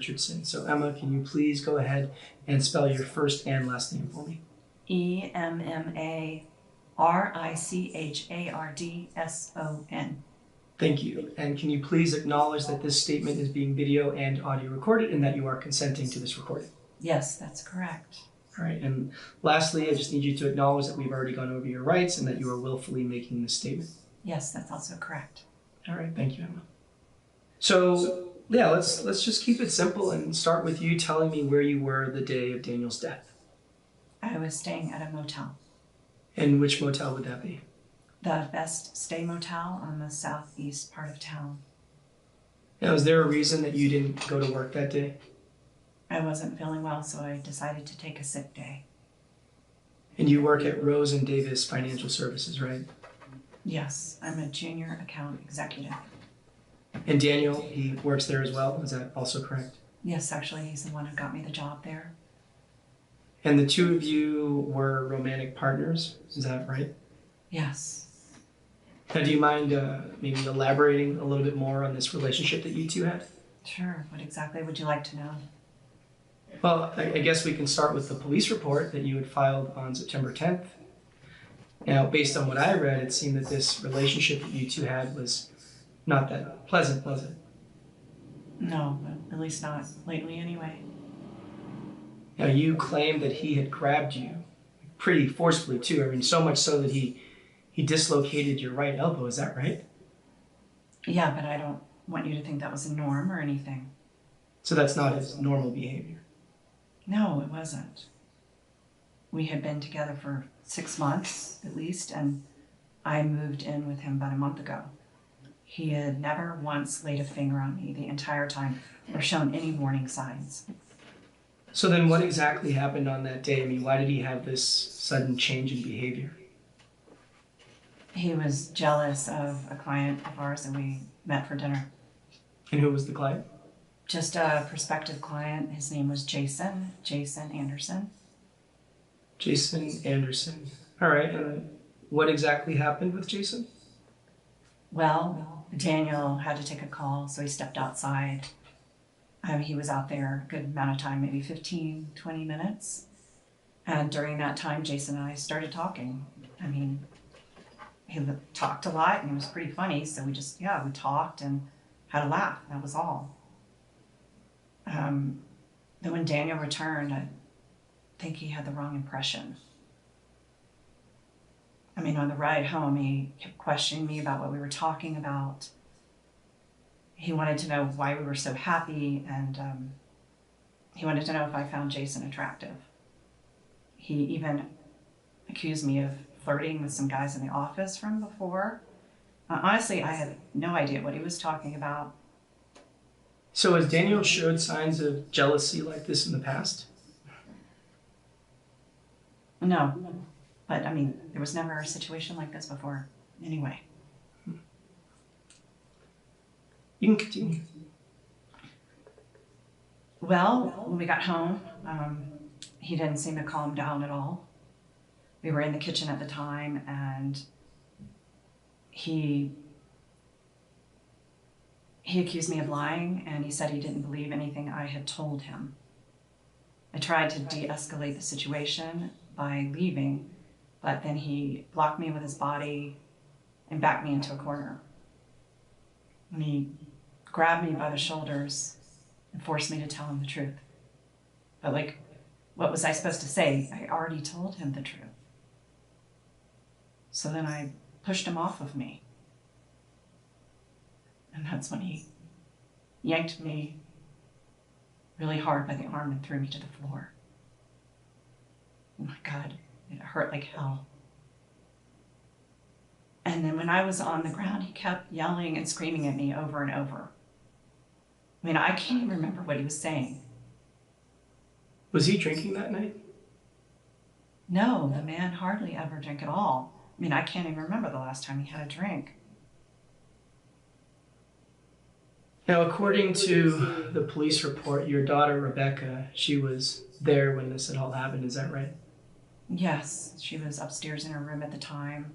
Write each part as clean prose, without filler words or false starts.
Richardson. So Emma, can you please go ahead and spell your first and last name for me? EMMARICHARDSON. Thank you. And can you please acknowledge that this statement is being video and audio recorded and that you are consenting to this recording? Yes, that's correct. All right. And lastly, I just need you to acknowledge that we've already gone over your rights and that you are willfully making this statement. Yes, that's also correct. All right. Thank you, Emma. So yeah, let's just keep it simple and start with you telling me where you were the day of Daniel's death. I was staying at a motel. And which motel would that be? The Best Stay Motel on the southeast part of town. Now, is there a reason that you didn't go to work that day? I wasn't feeling well, so I decided to take a sick day. And you work at Rose and Davis Financial Services, right? Yes, I'm a junior account executive. And Daniel, he works there as well. Is that also correct? Yes, actually, he's the one who got me the job there. And the two of you were romantic partners, is that right? Yes. Now, do you mind maybe elaborating a little bit more on this relationship that you two had? Sure. What exactly would you like to know? Well, I guess we can start with the police report that you had filed on September 10th. Now, based on what I read, it seemed that this relationship that you two had was not that pleasant, was it? No, but at least not lately anyway. Now, you claimed that he had grabbed you pretty forcefully, too. I mean, so much so that he dislocated your right elbow. Is that right? Yeah, but I don't want you to think that was a norm or anything. So that's not his normal behavior? No, it wasn't. We had been together for 6 months, at least, and I moved in with him about a month ago. He had never once laid a finger on me the entire time or shown any warning signs. So then what exactly happened on that day? I mean, why did he have this sudden change in behavior? He was jealous of a client of ours and we met for dinner. And who was the client? Just a prospective client. His name was Jason Anderson. Jason Anderson. All right. And what exactly happened with Jason? Well, Daniel had to take a call, so he stepped outside. He was out there a good amount of time, maybe 15, 20 minutes. And during that time, Jason and I started talking. I mean, he talked a lot and it was pretty funny. So we talked and had a laugh. That was all. Then when Daniel returned, I think he had the wrong impression. I mean, on the ride home, he kept questioning me about what we were talking about. He wanted to know why we were so happy, and he wanted to know if I found Jason attractive. He even accused me of flirting with some guys in the office from before. Honestly, I had no idea what he was talking about. So has Daniel showed signs of jealousy like this in the past? No, but I mean, there was never a situation like this before anyway. You can continue. Well, when we got home, he didn't seem to calm down at all. We were in the kitchen at the time, and he accused me of lying, and he said he didn't believe anything I had told him. I tried to de-escalate the situation by leaving, but then he blocked me with his body and backed me into a corner. And he grabbed me by the shoulders and forced me to tell him the truth. But what was I supposed to say? I already told him the truth. So then I pushed him off of me. And that's when he yanked me really hard by the arm and threw me to the floor. Oh my God, it hurt like hell. And then when I was on the ground, he kept yelling and screaming at me over and over. I mean, I can't even remember what he was saying. Was he drinking that night? No, the man hardly ever drank at all. I mean, I can't even remember the last time he had a drink. Now, according to the police report, your daughter, Rebecca, she was there when this had all happened. Is that right? Yes, she was upstairs in her room at the time,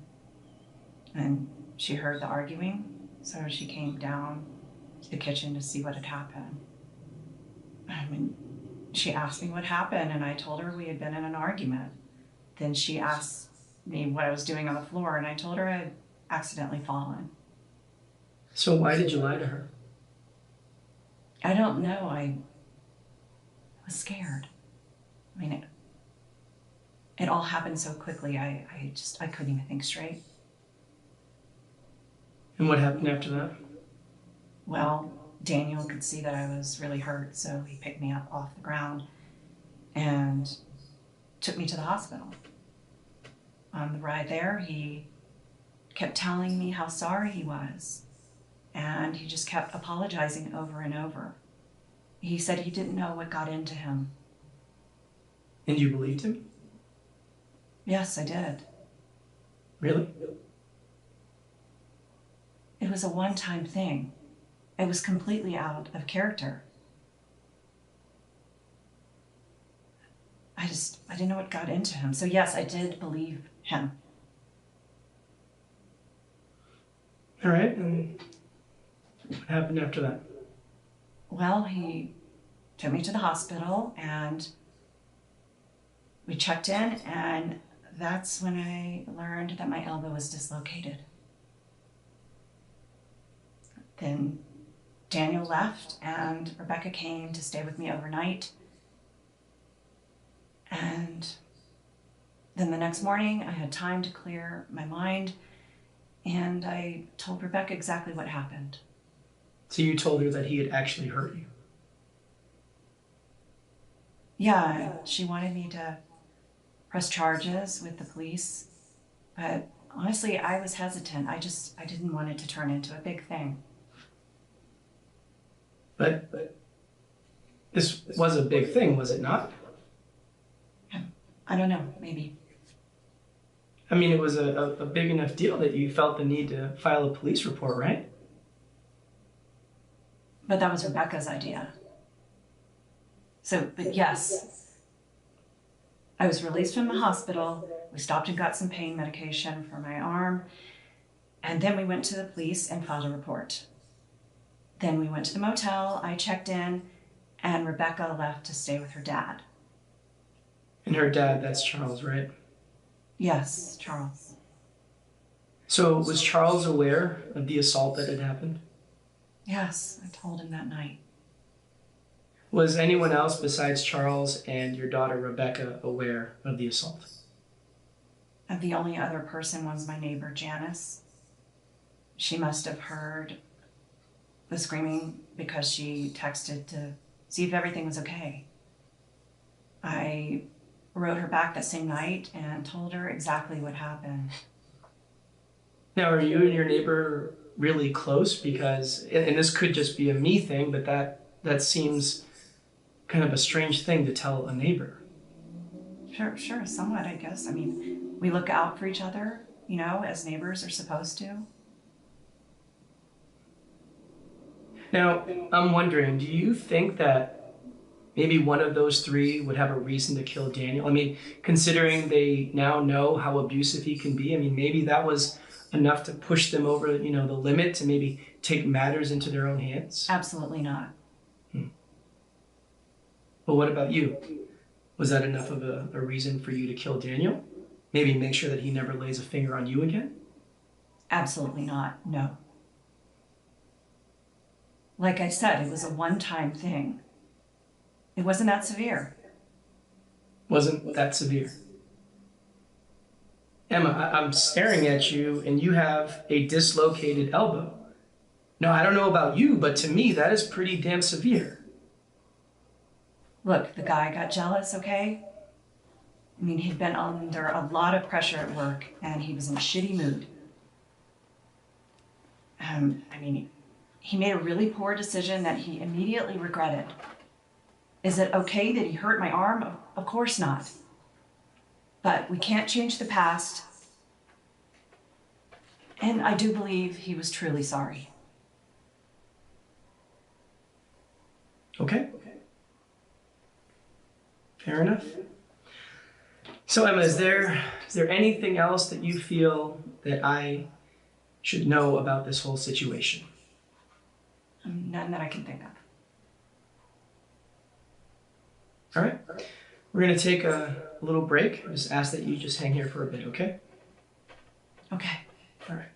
and she heard the arguing, so she came down to the kitchen to see what had happened. I mean, she asked me what happened, and I told her we had been in an argument. Then she asked me what I was doing on the floor, and I told her I had accidentally fallen. So why did you lie to her? I don't know. I was scared. I mean, it all happened so quickly. I couldn't even think straight. And what happened after that? Well, Daniel could see that I was really hurt, so he picked me up off the ground and took me to the hospital. On the ride there, he kept telling me how sorry he was, and he just kept apologizing over and over. He said he didn't know what got into him. And you believed him? Yes, I did. Really? It was a one-time thing. It was completely out of character. I didn't know what got into him. So yes, I did believe him. All right, and what happened after that? Well, he took me to the hospital and we checked in, and that's when I learned that my elbow was dislocated. Then Daniel left and Rebecca came to stay with me overnight. And then the next morning I had time to clear my mind, and I told Rebecca exactly what happened. So you told her that he had actually hurt you? Yeah, she wanted me to press charges with the police, but honestly, I was hesitant. I didn't want it to turn into a big thing. But this was a big thing, was it not? I don't know, maybe. I mean, it was a big enough deal that you felt the need to file a police report, right? But that was Rebecca's idea. But yes, I was released from the hospital. We stopped and got some pain medication for my arm. And then we went to the police and filed a report. Then we went to the motel, I checked in, and Rebecca left to stay with her dad. And her dad, that's Charles, right? Yes, Charles. So was Charles aware of the assault that had happened? Yes, I told him that night. Was anyone else besides Charles and your daughter Rebecca aware of the assault? And the only other person was my neighbor, Janice. She must have heard the screaming because she texted to see if everything was okay. I wrote her back that same night and told her exactly what happened. Now, are you and your neighbor really close? Because, and this could just be a me thing, but that seems kind of a strange thing to tell a neighbor. Sure, somewhat, I guess. I mean, we look out for each other, as neighbors are supposed to. Now, I'm wondering, do you think that maybe one of those three would have a reason to kill Daniel? I mean, considering they now know how abusive he can be, I mean, maybe that was enough to push them over, the limit to maybe take matters into their own hands? Absolutely not. Well, what about you? Was that enough of a reason for you to kill Daniel? Maybe make sure that he never lays a finger on you again? Absolutely not, no. Like I said, it was a one-time thing. It wasn't that severe. Wasn't that severe? Emma, I'm staring at you and you have a dislocated elbow. Now, I don't know about you, but to me, that is pretty damn severe. Look, the guy got jealous, okay? I mean, he'd been under a lot of pressure at work and he was in a shitty mood. He made a really poor decision that he immediately regretted. Is it okay that he hurt my arm? Of course not. But we can't change the past. And I do believe he was truly sorry. Okay. Fair enough. So Emma, is there anything else that you feel that I should know about this whole situation? None that I can think of. All right. We're going to take a little break. I just ask that you just hang here for a bit, okay? Okay. All right.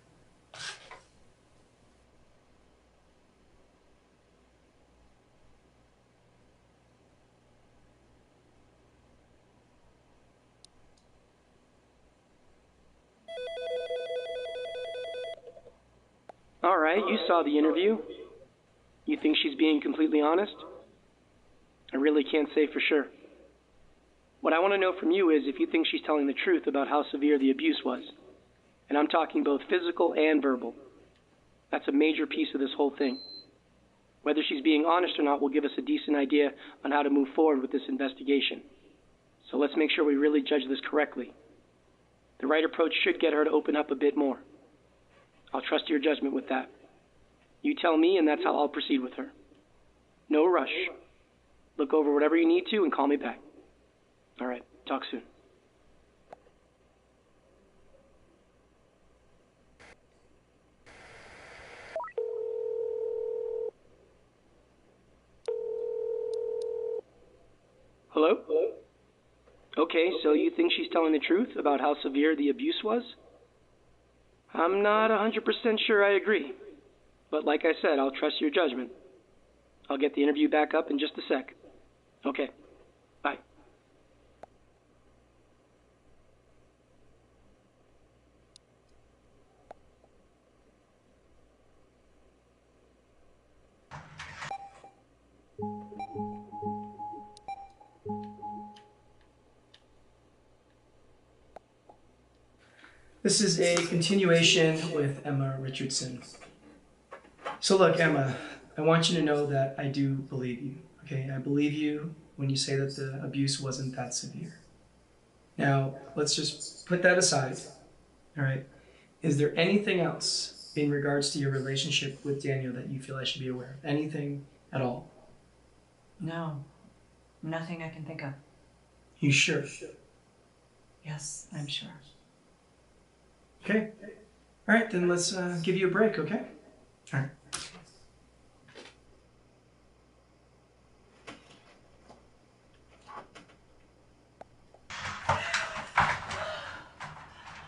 All right, you saw the interview. You think she's being completely honest? I really can't say for sure. What I want to know from you is if you think she's telling the truth about how severe the abuse was. And I'm talking both physical and verbal. That's a major piece of this whole thing. Whether she's being honest or not will give us a decent idea on how to move forward with this investigation. So let's make sure we really judge this correctly. The right approach should get her to open up a bit more. I'll trust your judgment with that. You tell me, and that's how I'll proceed with her. No rush. Look over whatever you need to and call me back. All right, talk soon. Hello? Okay, so you think she's telling the truth about how severe the abuse was? I'm not 100% sure I agree. But like I said, I'll trust your judgment. I'll get the interview back up in just a sec. Okay. Bye. This is a continuation with Emma Richardson. So look, Emma, I want you to know that I do believe you, okay? I believe you when you say that the abuse wasn't that severe. Now, let's just put that aside, all right? Is there anything else in regards to your relationship with Daniel that you feel I should be aware of? Anything at all? No, nothing I can think of. You sure? Yes, I'm sure. Okay. All right, then let's give you a break, okay? All right.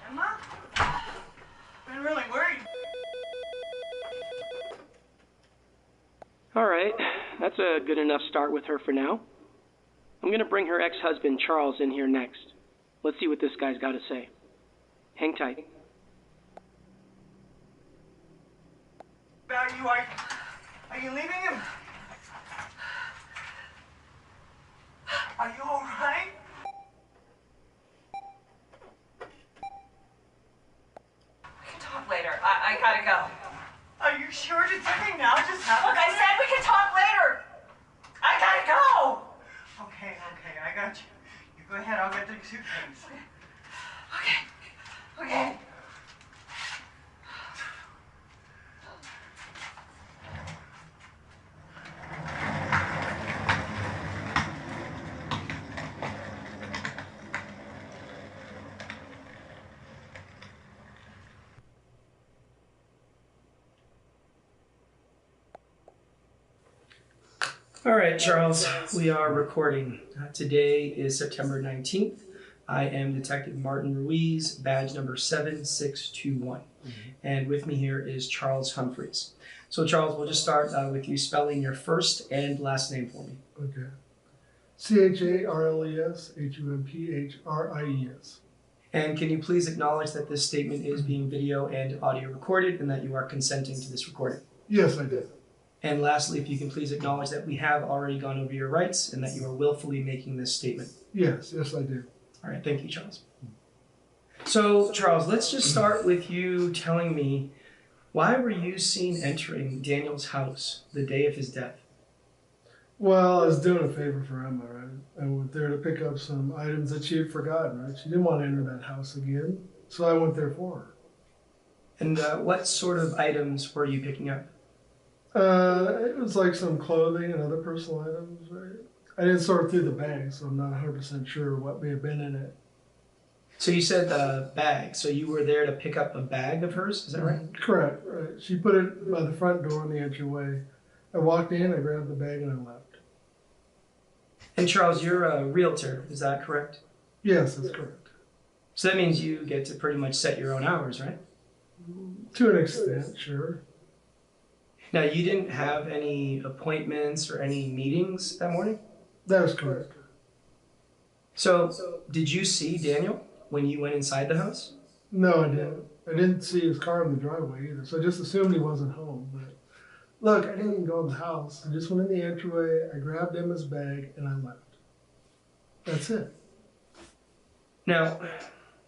Emma? Been really worried. All right, that's a good enough start with her for now. I'm going to bring her ex-husband, Charles, in here next. Let's see what this guy's got to say. Hang tight. About you, are you leaving him? Are you all right? We can talk later. I gotta go. Are you sure to take me now? Just have Look, I said we can talk later. I gotta go. Okay, I got you. You go ahead, I'll get the suitcase. Okay. All right, Charles, we are recording. Today is September 19th. I am Detective Martin Ruiz, badge number 7621. And with me here is Charles Humphreys. So Charles, we'll just start with you spelling your first and last name for me. Okay. CharlesHumphrys. And can you please acknowledge that this statement is being video and audio recorded and that you are consenting to this recording? Yes, I did. And lastly, if you can please acknowledge that we have already gone over your rights and that you are willfully making this statement. Yes, I did. All right, thank you, Charles. So, Charles, let's just start with you telling me, why were you seen entering Daniel's house the day of his death? Well, I was doing a favor for Emma, right? I went there to pick up some items that she had forgotten, right? She didn't want to enter that house again, so I went there for her. And what sort of items were you picking up? It was like some clothing and other personal items, right? I didn't sort through the bag, so I'm not 100% sure what may have been in it. So you said bag, so you were there to pick up a bag of hers, is that right? Correct, right. She put it by the front door in the entryway. I walked in, I grabbed the bag, and I left. And Charles, you're a realtor, is that correct? Yes, that's correct. So that means you get to pretty much set your own hours, right? To an extent, sure. Now, you didn't have any appointments or any meetings that morning? That is correct. So, did you see Daniel when you went inside the house? No, I didn't. I didn't see his car in the driveway either, so I just assumed he wasn't home. But look, I didn't even go in the house. I just went in the entryway, I grabbed Emma's bag, and I left. That's it. Now,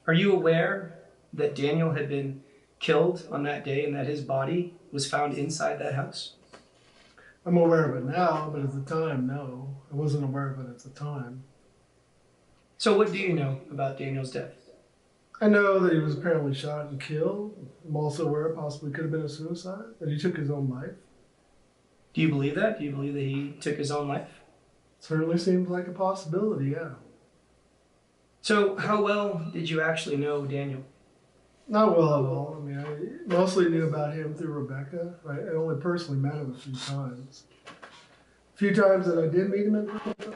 are you aware that Daniel had been killed on that day and that his body was found inside that house? I'm aware of it now, but at the time, no. I wasn't aware of it at the time. So what do you know about Daniel's death? I know that he was apparently shot and killed. I'm also aware it possibly could have been a suicide, that he took his own life. Do you believe that? Do you believe that he took his own life? Certainly seems like a possibility, yeah. So how well did you actually know Daniel? Not well at all. I mean, I mostly knew about him through Rebecca. I only personally met him a few times. A few times that I did meet him in person,